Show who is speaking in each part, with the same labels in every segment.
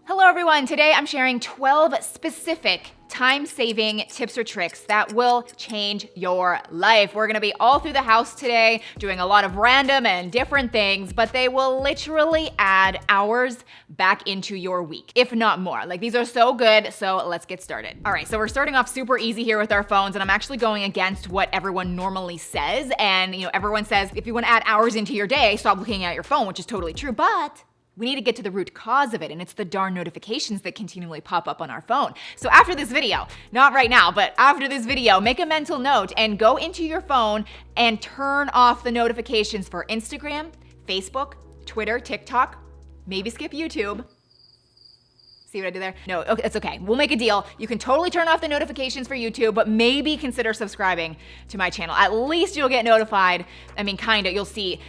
Speaker 1: Hello everyone, today I'm sharing 12 specific time-saving tips or tricks that will change your life. We're gonna be all through the house today, doing a lot of random and different things, but they will literally add hours back into your week, if not more. Like, these are so good, so let's get started. All right, so we're starting off super easy here with our phones, and I'm actually going against what everyone normally says. And everyone says, if you wanna add hours into your day, stop looking at your phone, which is totally true, but we need to get to the root cause of it, and it's the darn notifications that continually pop up on our phone. So after this video, not right now, but after this video, make a mental note and go into your phone and turn off the notifications for Instagram, Facebook, Twitter, TikTok, maybe skip YouTube. See what I did there? No, okay, it's okay. We'll make a deal. You can totally turn off the notifications for YouTube, but maybe consider subscribing to my channel. At least you'll get notified. I mean, kinda, you'll see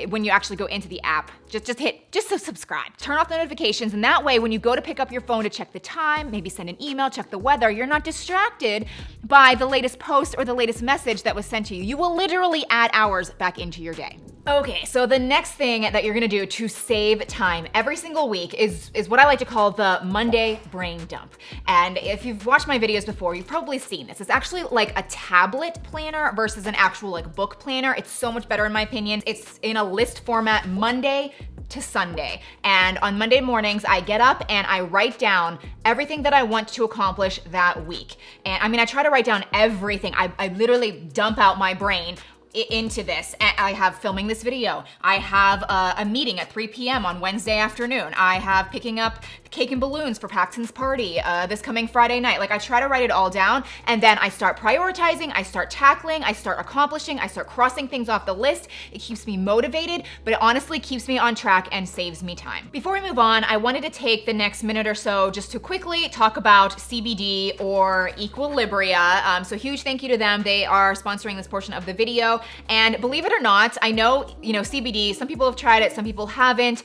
Speaker 1: when you actually go into the app. Just subscribe. Turn off the notifications, and that way when you go to pick up your phone to check the time, maybe send an email, check the weather, you're not distracted by the latest post or the latest message that was sent to you. You will literally add hours back into your day. Okay, so the next thing that you're gonna do to save time every single week is what I like to call the Monday brain dump. And if you've watched my videos before, you've probably seen this. It's actually like a tablet planner versus an actual like book planner. It's so much better in my opinion. It's in a list format Monday to Sunday. And on Monday mornings, I get up and I write down everything that I want to accomplish that week. And I mean, I try to write down everything. I literally dump out my brain into this. I have filming this video. I have a meeting at 3 p.m. on Wednesday afternoon. I have picking up cake and balloons for Paxton's party this coming Friday night. Like, I try to write it all down, and then I start prioritizing, I start tackling, I start accomplishing, I start crossing things off the list. It keeps me motivated, but it honestly keeps me on track and saves me time. Before we move on, I wanted to take the next minute or so just to quickly talk about CBD or Equilibria. So huge thank you to them. They are sponsoring this portion of the video. And believe it or not, I know, CBD, some people have tried it, some people haven't.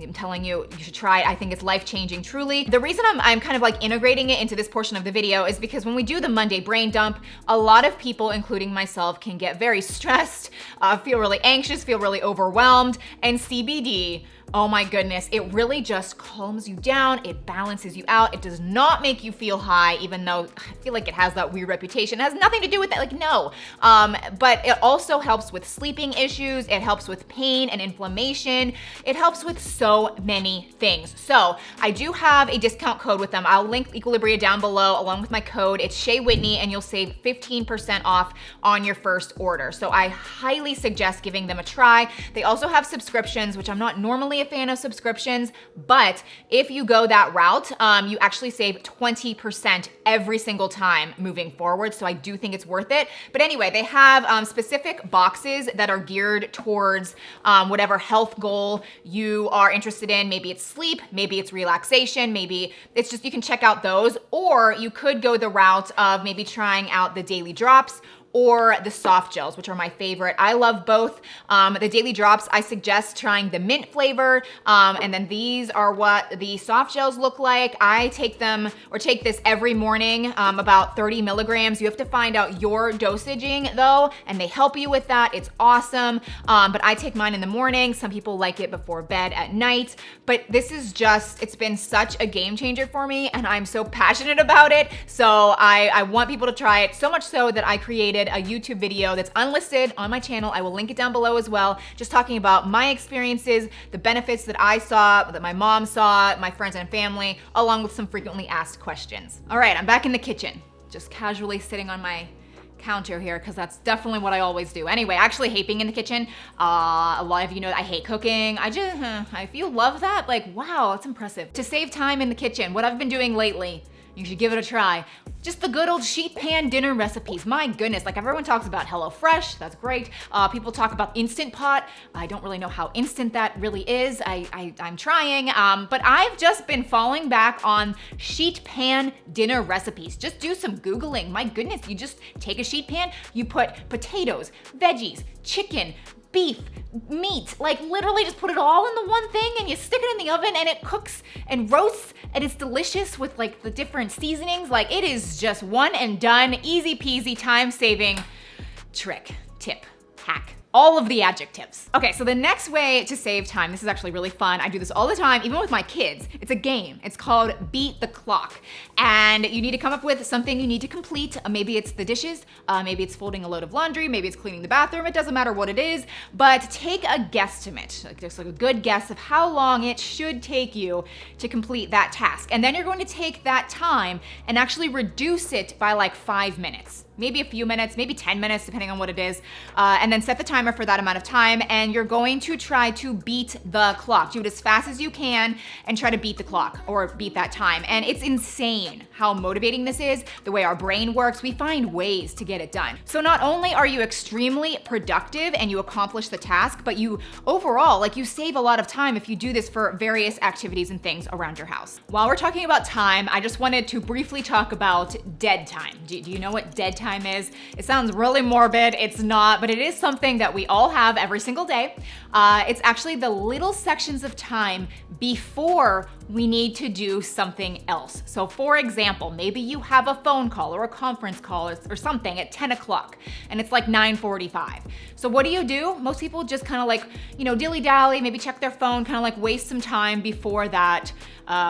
Speaker 1: I'm telling you, you should try it. I think it's life-changing, truly. The reason I'm kind of like integrating it into this portion of the video is because when we do the Monday brain dump, a lot of people, including myself, can get very stressed, feel really anxious, feel really overwhelmed, and CBD, oh my goodness, it really just calms you down, it balances you out, it does not make you feel high, even though I feel like it has that weird reputation. It has nothing to do with that, like, no. But it also helps with sleeping issues, it helps with pain and inflammation, it helps with so many things. So I do have a discount code with them. I'll link Equilibria down below along with my code. It's Shea Whitney, and you'll save 15% off on your first order. So I highly suggest giving them a try. They also have subscriptions, which I'm not normally a fan of subscriptions, but if you go that route, you actually save 20% every single time moving forward. So I do think it's worth it. But anyway, they have specific boxes that are geared towards whatever health goal you are interested in. Maybe it's sleep, maybe it's relaxation, maybe it's just, you can check out those, or you could go the route of maybe trying out the daily drops or the soft gels, which are my favorite. I love both. The daily drops, I suggest trying the mint flavor, and then these are what the soft gels look like. I take them, or take this every morning, about 30 milligrams. You have to find out your dosaging though, and they help you with that. It's awesome, but I take mine in the morning. Some people like it before bed at night, but this is just, it's been such a game changer for me, and I'm so passionate about it. So I want people to try it, so much so that I created a YouTube video that's unlisted on my channel. I will link it down below as well, just talking about my experiences, the benefits that I saw, that my mom saw, my friends and family, along with some frequently asked questions. All right, I'm back in the kitchen, just casually sitting on my counter here, because that's definitely what I always do. Anyway, I actually hate being in the kitchen. A lot of you know that I hate cooking. If you love that, like, wow, that's impressive. To save time in the kitchen, what I've been doing lately, you should give it a try. Just the good old sheet pan dinner recipes. My goodness, like, everyone talks about HelloFresh, that's great. People talk about Instant Pot. I don't really know how instant that really is. I'm trying, but I've just been falling back on sheet pan dinner recipes. Just do some Googling. My goodness, you just take a sheet pan, you put potatoes, veggies, chicken, beef, meat, like literally just put it all in the one thing, and you stick it in the oven, and it cooks and roasts, and it's delicious with like the different seasonings. Like, it is just one and done, easy peasy, time saving trick, tip, hack, all of the adjectives. Okay, so the next way to save time, this is actually really fun. I do this all the time, even with my kids. It's a game. It's called Beat the Clock. And you need to come up with something you need to complete. Maybe it's the dishes, maybe it's folding a load of laundry, maybe it's cleaning the bathroom. It doesn't matter what it is, but take a guesstimate, like just like a good guess of how long it should take you to complete that task. And then you're going to take that time and actually reduce it by like 5 minutes. Maybe a few minutes, maybe 10 minutes, depending on what it is. And then set the timer for that amount of time. And you're going to try to beat the clock. Do it as fast as you can and try to beat the clock or beat that time. And it's insane how motivating this is, the way our brain works. We find ways to get it done. So not only are you extremely productive and you accomplish the task, but you overall, like you save a lot of time if you do this for various activities and things around your house. While we're talking about time, I just wanted to briefly talk about dead time. Do you know what dead time is? It sounds really morbid. It's not, but it is something that we all have every single day. It's actually the little sections of time before we need to do something else. So for example, maybe you have a phone call or a conference call or something at 10 o'clock and it's like 9:45. So what do? Most people just kind of like, dilly-dally, maybe check their phone, kind of like waste some time before that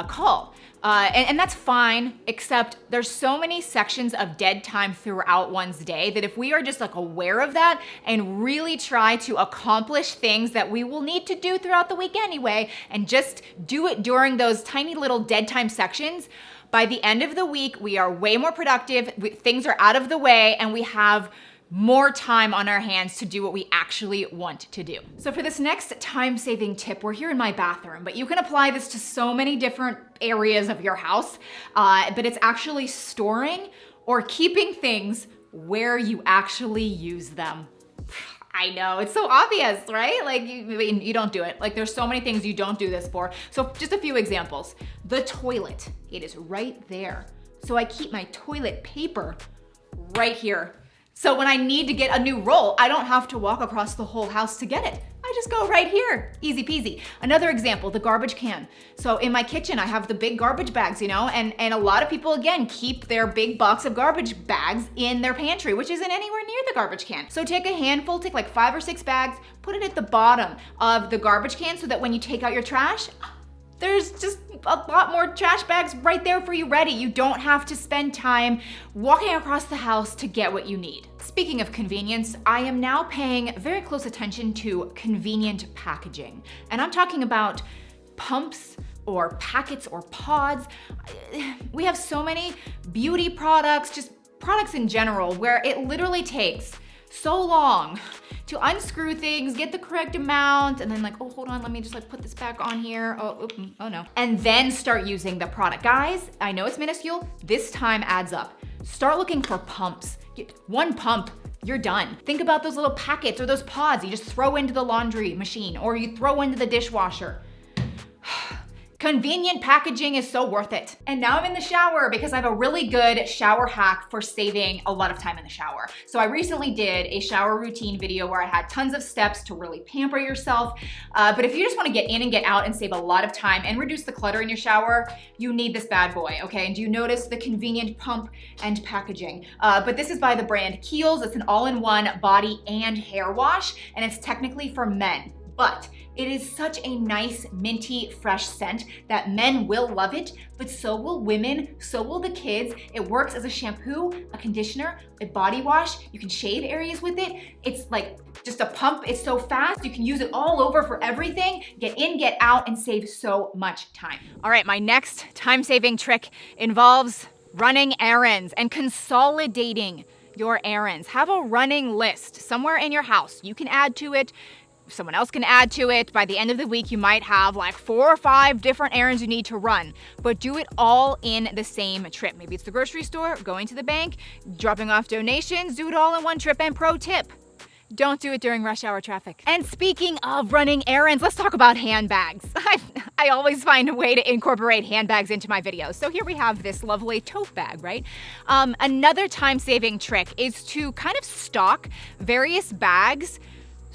Speaker 1: call. And that's fine, except there's so many sections of dead time throughout one's day that if we are just like aware of that and really try to accomplish things that we will need to do throughout the week anyway, and just do it during those tiny little dead time sections, by the end of the week, we are way more productive, things are out of the way, and we have more time on our hands to do what we actually want to do. So for this next time-saving tip, we're here in my bathroom, but you can apply this to so many different areas of your house, but it's actually storing or keeping things where you actually use them. I know, it's so obvious, right? Like you don't do it. Like there's so many things you don't do this for. So just a few examples. The toilet, it is right there. So I keep my toilet paper right here. So when I need to get a new roll, I don't have to walk across the whole house to get it. I just go right here, easy peasy. Another example, the garbage can. So in my kitchen, I have the big garbage bags, and a lot of people, again, keep their big box of garbage bags in their pantry, which isn't anywhere near the garbage can. So take a handful, take like 5 or 6 bags, put it at the bottom of the garbage can so that when you take out your trash, there's just a lot more trash bags right there for you ready. You don't have to spend time walking across the house to get what you need. Speaking of convenience, I am now paying very close attention to convenient packaging. And I'm talking about pumps or packets or pods. We have so many beauty products, just products in general, where it literally takes so long to unscrew things, get the correct amount, and then like, oh, hold on, let me just like put this back on here. Oh no. And then start using the product. Guys, I know it's minuscule, this time adds up. Start looking for pumps. One pump, you're done. Think about those little packets or those pods you just throw into the laundry machine or you throw into the dishwasher. Convenient packaging is so worth it. And now I'm in the shower because I have a really good shower hack for saving a lot of time in the shower. So I recently did a shower routine video where I had tons of steps to really pamper yourself. But if you just wanna get in and get out and save a lot of time and reduce the clutter in your shower, you need this bad boy, okay? And do you notice the convenient pump and packaging? But this is by the brand Kiehl's. It's an all-in-one body and hair wash, and it's technically for men. But it is such a nice, minty, fresh scent that men will love it, but so will women, so will the kids. It works as a shampoo, a conditioner, a body wash. You can shave areas with it. It's like just a pump. It's so fast. You can use it all over for everything. Get in, get out, and save so much time. All right, my next time-saving trick involves running errands and consolidating your errands. Have a running list somewhere in your house. You can add to it. Someone else can add to it. By the end of the week, you might have like 4 or 5 different errands you need to run, but do it all in the same trip. Maybe it's the grocery store, going to the bank, dropping off donations, do it all in one trip. And pro tip, don't do it during rush hour traffic. And speaking of running errands, let's talk about handbags. I always find a way to incorporate handbags into my videos. So here we have this lovely tote bag, right? Another time-saving trick is to kind of stock various bags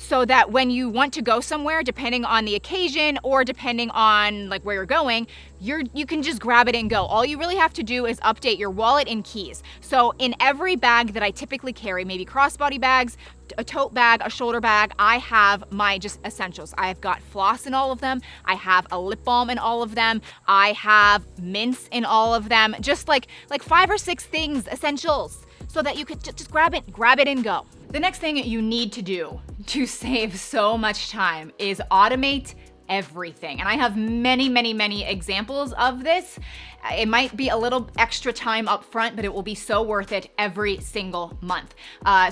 Speaker 1: so that when you want to go somewhere, depending on the occasion or depending on like where you're going, you can just grab it and go. All you really have to do is update your wallet and keys. So in every bag that I typically carry, maybe crossbody bags, a tote bag, a shoulder bag, I have my just essentials. I've got floss in all of them. I have a lip balm in all of them. I have mints in all of them. Just like 5 or 6 things, essentials, so that you could just grab it and go. The next thing you need to do to save so much time is automate everything. And I have many examples of this. It might be a little extra time up front, but it will be so worth it every single month.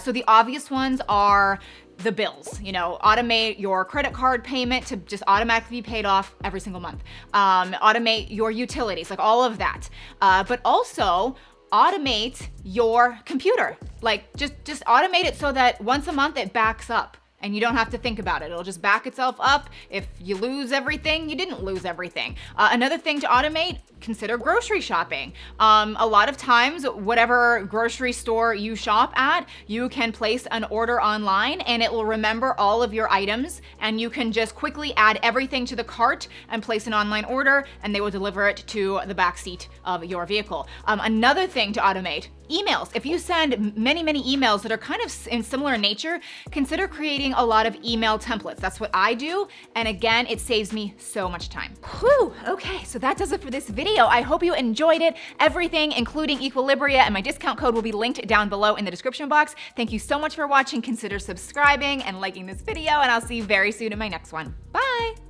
Speaker 1: So the obvious ones are the bills. Automate your credit card payment to just automatically be paid off every single month. Automate your utilities, like all of that. But also automate your computer. Like just automate it so that once a month it backs up. And you don't have to think about it. It'll just back itself up. If you lose everything, you didn't lose everything. Another thing to automate, consider grocery shopping. A lot of times, whatever grocery store you shop at, you can place an order online and it will remember all of your items, and you can just quickly add everything to the cart and place an online order, and they will deliver it to the back seat of your vehicle. Another thing to automate, emails. If you send many emails that are kind of in similar nature, consider creating a lot of email templates. That's what I do. And again, it saves me so much time. Whew, okay, so that does it for this video. I hope you enjoyed it. Everything, including Equilibria and my discount code, will be linked down below in the description box. Thank you so much for watching. Consider subscribing and liking this video, and I'll see you very soon in my next one. Bye.